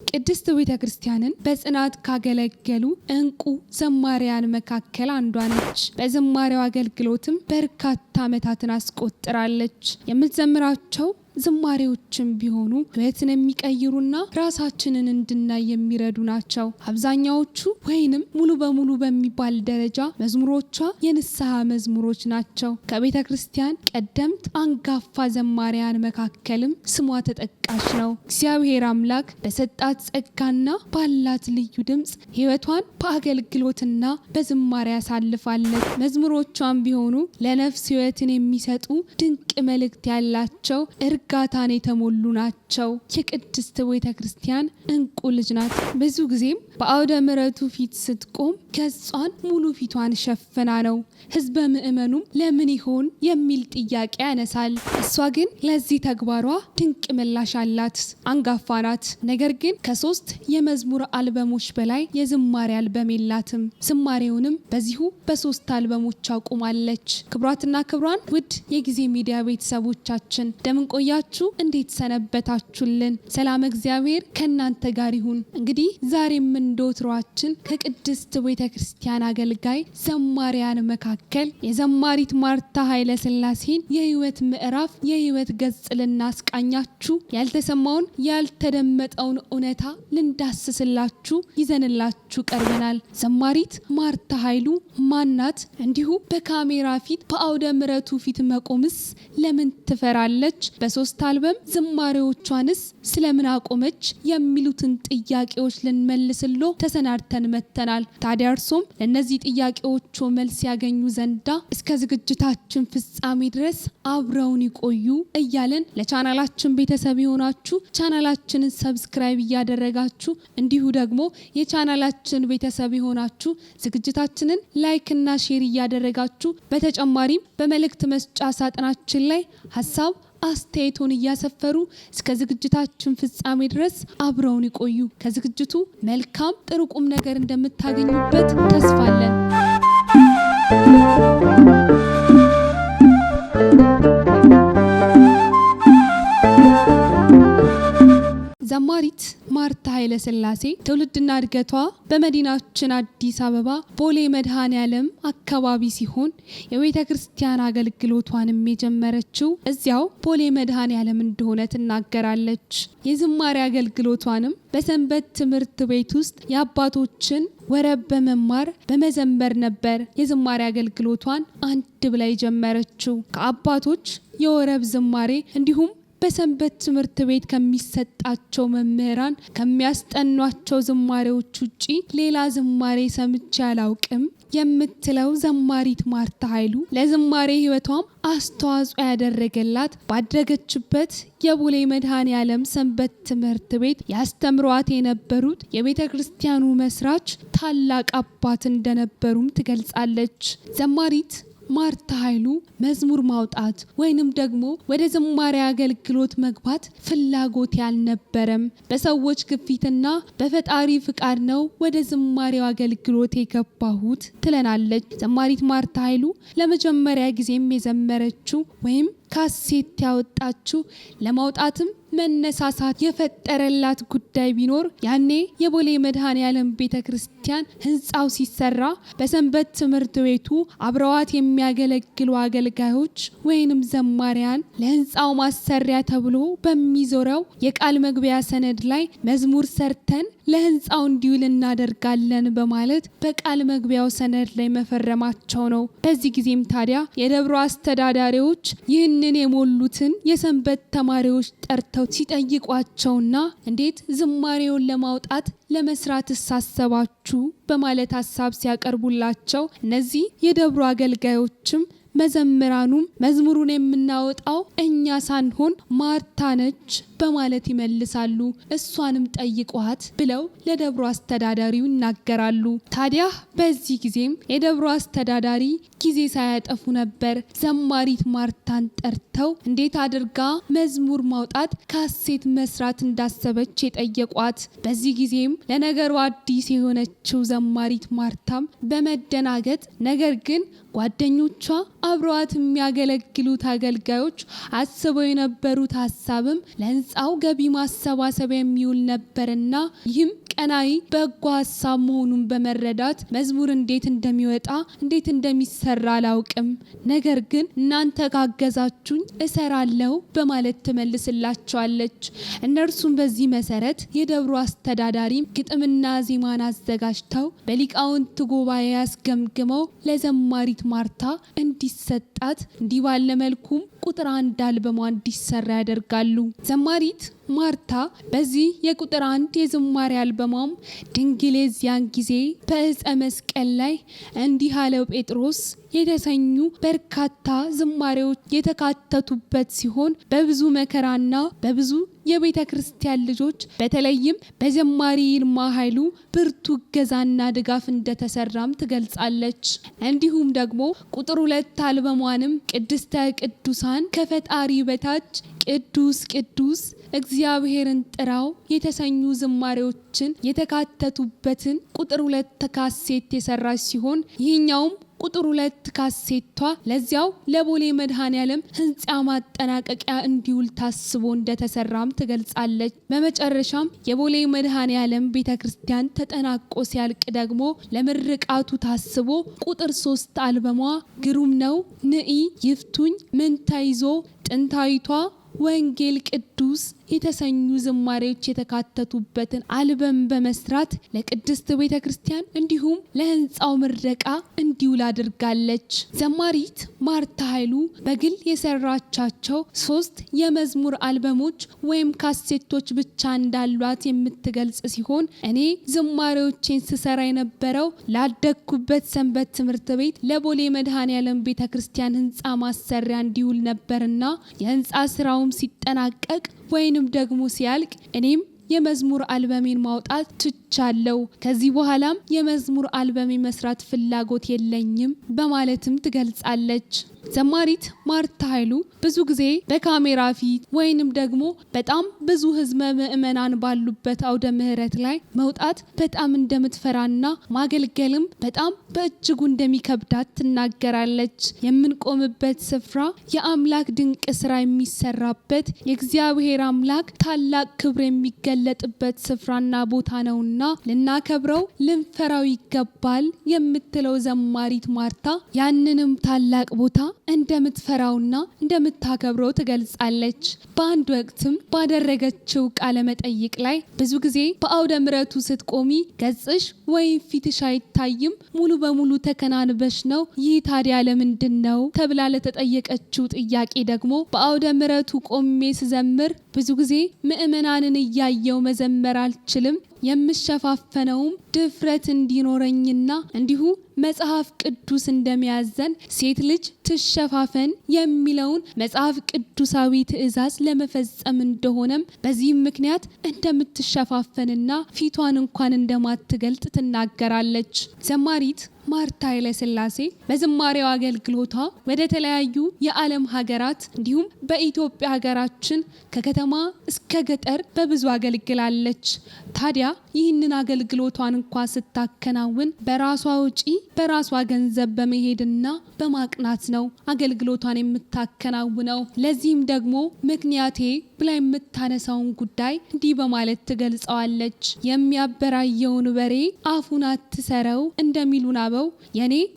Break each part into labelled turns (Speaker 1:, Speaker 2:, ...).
Speaker 1: ቅድስት ቤተክርስቲያንን በጽናት ካገለገሉ እንቁ ዘማሪያን መካከል አንዷ ነች። በዝማሬው አገልግሎትም በርካታ ዓመታትን አስቆጥራለች። የምትዘምራቸው ዝማሬዎችም ቢሆኑ ሕይወትን የሚቀይሩና ራሳችንን እንድናይ የሚረዱ ናቸው። አብዛኛዎቹ ወይንም ሙሉ በሙሉ በሚባል ደረጃ መዝሙሮቿ የንስሐ መዝሙሮች ናቸው። ከቤተ ክርስቲያን ቀደምት አንጋፋ ዘማሪያን መካከልም ስሟ ተጠቃሽ ነው። እግዚአብሔር አምላክ በሰጣት ጸጋና ባላት ልዩ ድምፅ ሕይወቷን በአገልግሎትና በዝማሬ ያሳልፋለች። መዝሙሮቿም ቢሆኑ ለነፍስ ሕይወትን የሚሰጡ ድንቅ መልእክት ያላቸው ጋታን የተሞሉ ናቸው። የቅድስት ቤተ ክርስቲያን እንቁ ልጅ ናት። ብዙ ጊዜም በአውደ ምሕረቱ ፊት ስትቆም ገጿን ሙሉ ፊቷን ሸፍና ነው። ሕዝበ ምእመኑም ለምን ይሆን የሚል ጥያቄ ያነሳል። እሷ ግን ለዚህ ተግባሯ ድንቅ ምላሽ አላት። አንጋፋ ናት። ነገር ግን ከ3 የመዝሙር አልበሞች በላይ የዝማሬ አልበም የላትም። ዝማሬውንም በዚሁ በ3 አልበሞች አቁማለች። ክብራትና ክብራን ውድ የጊዜ ሚዲያ ቤተሰቦቻችን እንደምን ቆያችሁ? እንዴት ሰነበታችሁልን? ሰላም እግዚአብሔር ከእናንተ ጋር ይሁን። እንግዲህ ዛሬም እንደወትሯችን ከቅድስት ቤተ ክርስቲያን አገልጋይ ዘማሪያን መካከል የዘማሪት ማርታ ኃይለ ሥላሴን የህይወት ምዕራፍ የህይወት ገጽ ልናስቃኛችሁ፣ ያልተሰማውን ያልተደመጠውን እውነታ ልንዳስስላችሁ ይዘንላችሁ ቀርበናል። ዘማሪት ማርታ ኃይሉ ማናት? እንዲሁ በካሜራ ፊት በአውደ ምሕረቱ ፊት መቆምስ ለምን ትፈራለች? በ3 አልበም ዝማሬዎቿንስ ስለምን አቆመች? የሚሉትን ጥያቄዎች ልንመልስሎ ተሰናድተን መተናል። ታዲያ እርሶም ለእነዚህ ጥያቄዎቹ መልስ ያገኙ ዘንዳ እስከ ዝግጅታችን ፍጻሜ ድረስ አብረውን ይቆዩ እያለን ለቻናላችን ቤተሰብ የሆናችሁ ቻናላችንን ሰብስክራይብ እያደረጋችሁ እንዲሁ ደግሞ የቻናላችን ቤተሰብ የሆናችሁ ዝግጅታችንን ላይክ እና ሼር እያደረጋችሁ በተጨማሪም በመልእክት መስጫ ሳጥናችን ላይ ሀሳብ አስተያየቶን እያሰፈሩ እስከ ዝግጅታችን ፍጻሜ ድረስ አብረውን ይቆዩ። ከዝግጅቱ መልካም ጥሩ ቁም ነገር እንደምታገኙበት ተስፋ አለን። ዘማሪት ማርታ ኃይለ ሥላሴ ትውልድና እድገቷ በመዲናችን አዲስ አበባ ቦሌ መድኃኔዓለም አካባቢ ሲሆን የቤተ ክርስቲያን አገልግሎቷንም የጀመረችው እዚያው ቦሌ መድኃኔዓለም እንደሆነ ትናገራለች። የዝማሬ አገልግሎቷንም በሰንበት ትምህርት ቤት ውስጥ የአባቶችን ወረብ በመማር በመዘመር ነበር የዝማሬ አገልግሎቷን አንድ ብላ የጀመረችው። ከአባቶች የወረብ ዝማሬ እንዲሁም በሰንበት ትምህርት ቤት ከሚሰጣቸው መምህራን ከሚያስጠኗቸው ዝማሬዎች ውጪ ሌላ ዝማሬ ሰምቼ አላውቅም የምትለው ዘማሪት ማርታ ኃይሉ ለዝማሬ ሕይወቷም አስተዋጽኦ ያደረገላት ባደረገችበት የቦሌ መድኃኔዓለም ሰንበት ትምህርት ቤት ያስተምሯት የነበሩት የቤተ ክርስቲያኑ መስራች ታላቅ አባት እንደነበሩም ትገልጻለች። ዘማሪት ማርታ ኃይሉ መዝሙር ማውጣት ወይንም ደግሞ ወደ ዝማሬ አገልግሎት መግባት ፍላጎት ያልነበረም፣ በሰዎች ግፊትና በፈጣሪ ፍቃድ ነው ወደ ዝማሬው አገልግሎት የገባሁት ትለናለች። ዘማሪት ማርታ ኃይሉ ለመጀመሪያ ጊዜም የዘመረችው ወይም ካሴት ያወጣችው ለማውጣትም መነሳሳት የፈጠረላት ጉዳይ ቢኖር ያኔ የቦሌ መድኃኔዓለም ቤተ ክርስቲያን ህንጻው ሲሰራ በሰንበት ትምህርት ቤቱ አብረዋት የሚያገለግሉ አገልጋዮች ወይንም ዘማሪያን ለህንጻው ማሰሪያ ተብሎ በሚዞረው የቃል መግቢያ ሰነድ ላይ መዝሙር ሰርተን ለህንጻው እንዲውል እናደርጋለን በማለት በቃል መግቢያው ሰነድ ላይ መፈረማቸው ነው። በዚህ ጊዜም ታዲያ የደብሩ አስተዳዳሪዎች ይህንን የሞሉትን የሰንበት ተማሪዎች ጠርተው ሲጠይቋቸውና እንዴት ዝማሬውን ለማውጣት ለመስራት አሰባችሁ በማለት ሀሳብ ሲያቀርቡላቸው እነዚህ የደብሩ አገልጋዮችም መዘምራኑም መዝሙሩን የምናወጣው እኛ ሳንሆን ማርታ ነች በማለት ይመልሳሉ። እሷንም ጠይቋት ብለው ለደብሩ አስተዳዳሪው ይናገራሉ። ታዲያ በዚህ ጊዜም የደብሩ አስተዳዳሪ ጊዜ ሳያጠፉ ነበር ዘማሪት ማርታን ጠርተው እንዴት አድርጋ መዝሙር ማውጣት ካሴት መስራት እንዳሰበች የጠየቋት። በዚህ ጊዜም ለነገሩ አዲስ የሆነችው ዘማሪት ማርታም በመደናገጥ ነገር ግን ጓደኞቿ አብረዋት የሚያገለግሉት አገልጋዮች አስበው የነበሩት ሀሳብም ለህንፃው ገቢ ማሰባሰቢያ የሚውል ነበርና ይህም ቀናይ በጎ ሀሳብ መሆኑን በመረዳት መዝሙር እንዴት እንደሚወጣ እንዴት እንደሚሰራ አላውቅም፣ ነገር ግን እናንተ ካገዛችሁኝ እሰራለሁ በማለት ትመልስላቸዋለች። እነርሱም በዚህ መሰረት የደብሩ አስተዳዳሪ ግጥምና ዜማን አዘጋጅተው በሊቃውንት ጉባኤ ያስገምግመው ለዘማሪት ማርታ እንዲሰጣት እንዲህ ባለ መልኩም ቁጥር 1 አልበሟ እንዲሰራ ያደርጋሉ። ዘማሪት ማርታ በዚህ የቁጥር 1 የዝማሬ አልበሟም ድንግል የዚያን ጊዜ በዕፀ መስቀል ላይ እንዲህ አለው ጴጥሮስ የተሰኙ በርካታ ዝማሬዎች የተካተቱበት ሲሆን በብዙ መከራና በብዙ የቤተ ክርስቲያን ልጆች በተለይም በዘማሪ ይልማ ኃይሉ ብርቱ እገዛና ድጋፍ እንደተሰራም ትገልጻለች። እንዲሁም ደግሞ ቁጥር 2 አልበሟንም ቅድስተ ቅዱሳን ከፈጣሪ በታች ቅዱስ ቅዱስ እግዚአብሔርን ጥራው የተሰኙ ዝማሬዎችን የተካተቱበትን ቁጥር 2 ካሴት የሰራች ሲሆን ይህኛውም ቁጥር 2 ካሴቷ ለዚያው ለቦሌ መድኃኔዓለም ህንፃ ማጠናቀቂያ እንዲውል ታስቦ እንደተሰራም ትገልጻለች። በመጨረሻም የቦሌ መድኃኔዓለም ቤተክርስቲያን ተጠናቆ ሲያልቅ ደግሞ ለምርቃቱ ታስቦ ቁጥር 3 አልበሟ ግሩም ነው፣ ንኢ፣ ይፍቱኝ፣ ምን ተይዞ፣ ጥንታዊቷ፣ ወንጌል ቅዱስ የተሰኙ ዝማሬዎች የተካተቱበትን አልበም በመስራት ለቅድስት ቤተክርስቲያን እንዲሁም ለህንፃው ምረቃ እንዲውል አድርጋለች። ዘማሪት ማርታ ኃይሉ በግል የሰራቻቸው 3 የመዝሙር አልበሞች ወይም ካሴቶች ብቻ እንዳሏት የምትገልጽ ሲሆን እኔ ዝማሬዎችን ስሰራ የነበረው ላደግኩበት ሰንበት ትምህርት ቤት ለቦሌ መድኃኔዓለም ቤተክርስቲያን ህንፃ ማሰሪያ እንዲውል ነበርና የህንፃ ስራውም ሲጠናቀቅ ወይንም ደግሞ ሲያልቅ እኔም የመዝሙር አልበሜን ማውጣት ትቻለሁ። ከዚህ በኋላም የመዝሙር አልበሜ መስራት ፍላጎት የለኝም በማለትም ትገልጻለች። ዘማሪት ማርታ ኃይሉ ብዙ ጊዜ በካሜራ ፊት ወይንም ደግሞ በጣም ብዙ ህዝበ ምእመናን ባሉበት አውደ ምህረት ላይ መውጣት በጣም እንደምትፈራና ማገልገልም በጣም በእጅጉ እንደሚከብዳት ትናገራለች። የምንቆምበት ስፍራ የአምላክ ድንቅ ስራ የሚሰራበት የእግዚአብሔር አምላክ ታላቅ ክብር የሚገለጥበት ስፍራና ቦታ ነውና ልናከብረው ልንፈራው ይገባል የምትለው ዘማሪት ማርታ ያንንም ታላቅ ቦታ እንደምትፈራውና እንደምታከብረው ትገልጻለች። በአንድ ወቅትም ባደረገችው ቃለ መጠይቅ ላይ ብዙ ጊዜ በአውደ ምሕረቱ ስትቆሚ ገጽሽ ወይም ፊትሽ አይታይም፣ ሙሉ በሙሉ ተከናንበሽ ነው፣ ይህ ታዲያ ለምንድን ነው ተብላ ለተጠየቀችው ጥያቄ ደግሞ በአውደ ምሕረቱ ቆሜ ስዘምር ብዙ ጊዜ ምእመናንን እያየው መዘመር አልችልም፣ የምሸፋፈነውም ድፍረት እንዲኖረኝና እንዲሁ መጽሐፍ ቅዱስ እንደሚያዘን ሴት ልጅ ትሸፋፈን የሚለውን መጽሐፍ ቅዱሳዊ ትእዛዝ ለመፈጸም እንደሆነም በዚህም ምክንያት እንደምትሸፋፈንና ፊቷን እንኳን እንደማትገልጥ ትናገራለች። ዘማሪት ማርታ ኃይለ ሥላሴ በዝማሬው አገልግሎቷ ወደ ተለያዩ የዓለም ሀገራት እንዲሁም በኢትዮጵያ ሀገራችን ከከተማ እስከ ገጠር በብዙ አገልግላለች። ታዲያ ይህንን አገልግሎቷን እንኳን ስታከናውን በራሷ ወጪ በራሷ ገንዘብ በመሄድና በማቅናት ነው አገልግሎቷን የምታከናውነው። ለዚህም ደግሞ ምክንያቴ ብላ የምታነሳውን ጉዳይ እንዲህ በማለት ትገልጸዋለች። የሚያበራየውን በሬ አፉን አትሰረው እንደሚሉን አበው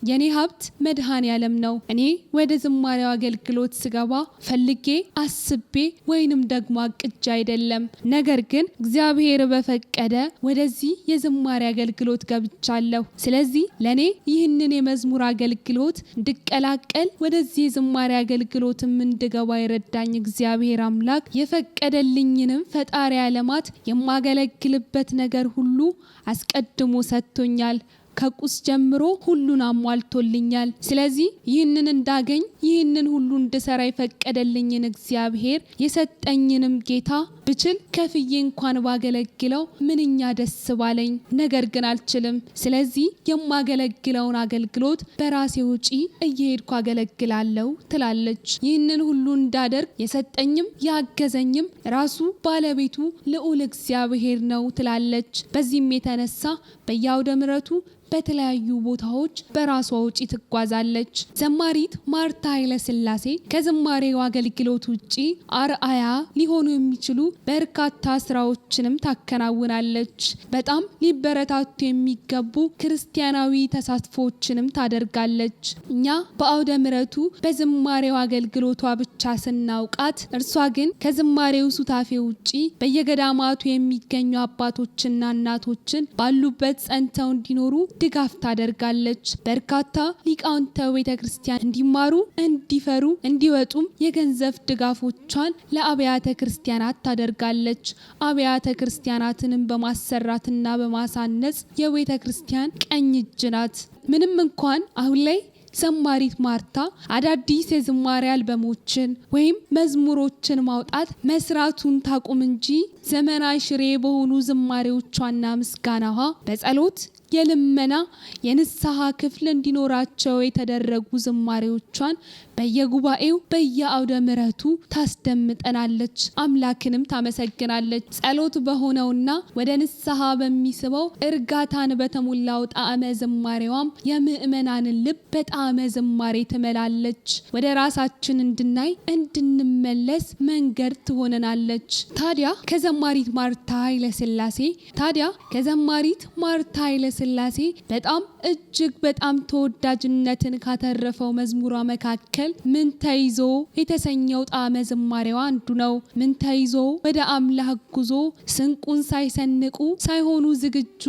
Speaker 1: የኔ ሀብት መድኃኔዓለም ነው። እኔ ወደ ዝማሬው አገልግሎት ስገባ ፈልጌ አስቤ ወይንም ደግሞ አቅጄ አይደለም። ነገር ግን እግዚአብሔር በፈቀደ ወደዚህ የዝማሬ አገልግሎት ገብቻለሁ። ስለዚህ ለኔ ይህንን የመዝሙር አገልግሎት እንድቀላቀል ወደዚህ የዝማሬ አገልግሎትም እንድገባ ይረዳኝ እግዚአብሔር አምላክ የፈቀደልኝንም ፈጣሪ ዓለማት የማገለግልበት ነገር ሁሉ አስቀድሞ ሰጥቶኛል። ከቁስ ጀምሮ ሁሉን አሟልቶልኛል። ስለዚህ ይህንን እንዳገኝ ይህንን ሁሉ እንድሰራ የፈቀደልኝን እግዚአብሔር የሰጠኝንም ጌታ ብችል ከፍዬ እንኳን ባገለግለው ምንኛ ደስ ባለኝ። ነገር ግን አልችልም። ስለዚህ የማገለግለውን አገልግሎት በራሴ ወጪ እየሄድኩ አገለግላለሁ ትላለች። ይህንን ሁሉ እንዳደርግ የሰጠኝም ያገዘኝም ራሱ ባለቤቱ ልዑል እግዚአብሔር ነው ትላለች። በዚህም የተነሳ በየአውደ ምሕረቱ በተለያዩ ቦታዎች በራሷ ወጪ ትጓዛለች። ዘማሪት ማርታ ኃይለ ሥላሴ ከዝማሬው አገልግሎት ውጪ አርአያ ሊሆኑ የሚችሉ በርካታ ስራዎችንም ታከናውናለች። በጣም ሊበረታቱ የሚገቡ ክርስቲያናዊ ተሳትፎችንም ታደርጋለች። እኛ በአውደ ምሕረቱ በዝማሬው አገልግሎቷ ብቻ ስናውቃት፣ እርሷ ግን ከዝማሬው ሱታፌ ውጪ በየገዳማቱ የሚገኙ አባቶችና እናቶችን ባሉበት ጸንተው እንዲኖሩ ድጋፍ ታደርጋለች። በርካታ ሊቃውንተ ቤተክርስቲያን እንዲማሩ፣ እንዲፈሩ፣ እንዲወጡም የገንዘብ ድጋፎቿን ለአብያተ ክርስቲያናት ታደርጋለች። አብያተ ክርስቲያናትንም በማሰራትና በማሳነጽ የቤተ ክርስቲያን ቀኝ እጅ ናት። ምንም እንኳን አሁን ላይ ዘማሪት ማርታ አዳዲስ የዝማሬ አልበሞችን ወይም መዝሙሮችን ማውጣት መስራቱን ታቁም እንጂ ዘመናዊ ሽሬ በሆኑ ዝማሬዎቿና ምስጋናዋ በጸሎት የልመና የንስሐ ክፍል እንዲኖራቸው የተደረጉ ዝማሬዎቿን በየጉባኤው በየአውደ ምሕረቱ ታስደምጠናለች፣ አምላክንም ታመሰግናለች። ጸሎት በሆነውና ወደ ንስሐ በሚስበው እርጋታን በተሞላው ጣዕመ ዝማሬዋም የምእመናንን ልብ በጣዕመ ዝማሬ ትመላለች። ወደ ራሳችን እንድናይ እንድንመለስ መንገድ ትሆነናለች። ታዲያ ከዘማሪት ማርታ ኃይለ ሥላሴ በጣም እጅግ በጣም ተወዳጅነትን ካተረፈው መዝሙሯ መካከል ምን ተይዞ የተሰኘው ጣዕመ ዝማሬዋ አንዱ ነው። ምን ተይዞ ወደ አምላክ ጉዞ ስንቁን ሳይሰንቁ ሳይሆኑ ዝግጁ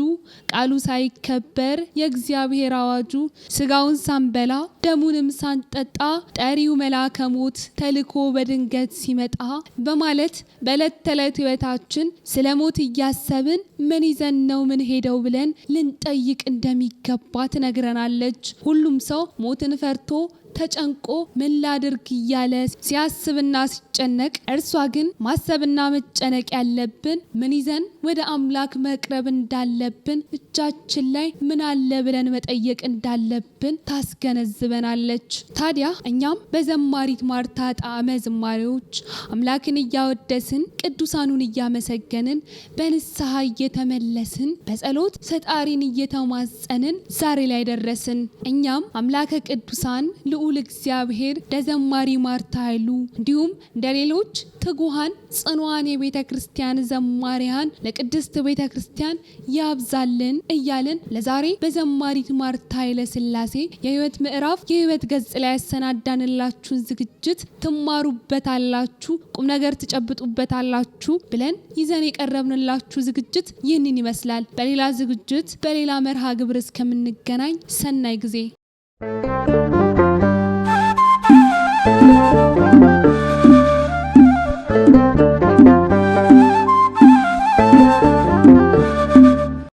Speaker 1: ቃሉ ሳይከበር የእግዚአብሔር አዋጁ ስጋውን ሳንበላ ደሙንም ሳንጠጣ ጠሪው መልአከ ሞት ተልኮ በድንገት ሲመጣ በማለት በዕለት ተዕለት ሕይወታችን ስለ ሞት እያሰብን ምን ይዘን ነው ምን ሄደው ብለን ልንጠይቅ እንደሚገባ ትነግረናለች። ሁሉም ሰው ሞትን ፈርቶ ተጨንቆ ምን ላድርግ እያለ ሲያስብና ሲጨነቅ፣ እርሷ ግን ማሰብና መጨነቅ ያለብን ምን ይዘን ወደ አምላክ መቅረብ እንዳለብን፣ እጃችን ላይ ምን አለ ብለን መጠየቅ እንዳለብን ታስገነዝበናለች። ታዲያ እኛም በዘማሪት ማርታ ጣዕመ ዝማሬዎች አምላክን እያወደስን ቅዱሳኑን እያመሰገንን በንስሐ እየተመለስን በጸሎት ፈጣሪን እየተማጸንን ዛሬ ላይ ደረስን። እኛም አምላከ ቅዱሳን ልዑል እግዚአብሔር ለዘማሪ ማርታ ኃይሉ እንዲሁም እንደሌሎች ትጉሃን ጽኑዓን የቤተ ክርስቲያን ዘማሪያን ለቅድስት ቤተ ክርስቲያን ያብዛልን እያልን ለዛሬ በዘማሪት ማርታ ኃይለ ሥላሴ የህይወት ምዕራፍ የህይወት ገጽ ላይ ያሰናዳንላችሁን ዝግጅት ትማሩበታላችሁ፣ ቁም ነገር ትጨብጡበታላችሁ ብለን ይዘን የቀረብንላችሁ ዝግጅት ይህንን ይመስላል። በሌላ ዝግጅት በሌላ መርሃ ግብር እስከምንገናኝ ሰናይ ጊዜ